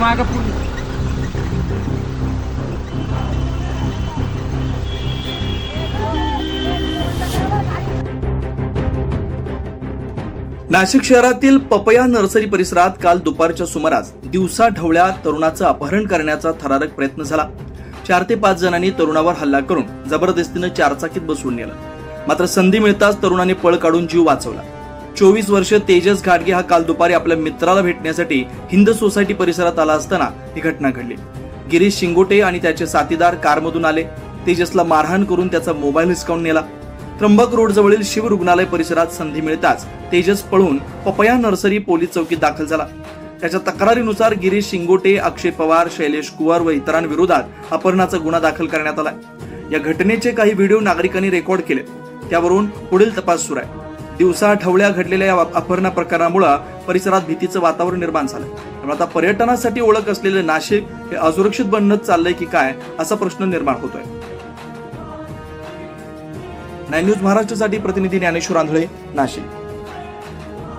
मागं पोलीस. नाशिक शहरातील papaya nursery परिसरात काल दुपारच्या सुमारास दिवसा ढवळ्या तरुणाचं अपहरण करण्याचा थरारक प्रयत्न झाला. 4 ते 5 जणांनी तरुणावर हल्ला करून जबरदस्तीनं चारचाकीत बसवून नेलं. मात्र संधी मिळताच तरुणाने पळ काढून जीव वाचवला. 24 वर्ष तेजस घाटगे हा काल दुपारी आपल्या मित्राला भेटण्यासाठी हिंद सोसायटी परिसरात आला असताना ही घटना घडली. गिरीश शिंगोटे आणि त्याचे साथीदार कारमधून आले. तेजसला मारहाण करून त्याचा मोबाईल हिसकावून नेला. त्र्यंबक रोड जवळील शिव रुग्णालय परिसरात संधी मिळताच तेजस पळून पपया नर्सरी पोलीस चौकीत दाखल झाला. त्याच्या तक्रारीनुसार गिरीश शिंगोटे, अक्षय पवार, शैलेश कुवर व इतरांविरोधात अपहरणाचा गुन्हा दाखल करण्यात आला. या घटनेचे काही व्हिडिओ नागरिकांनी रेकॉर्ड केले. त्यावरून पुढील तपास सुरू आहे. दिवसा ढवळ्या घडलेल्या या अपहरण प्रकारामुळे परिसरात भीतीचं वातावरण निर्माण झालंय. त्यामुळे आता पर्यटनासाठी ओळख असलेले नाशिक हे असुरक्षित बनत चाललंय की काय असा प्रश्न निर्माण होतोय. 9 न्यूज महाराष्ट्रासाठी प्रतिनिधी ज्ञानेश्वर आंधळे, नाशिक.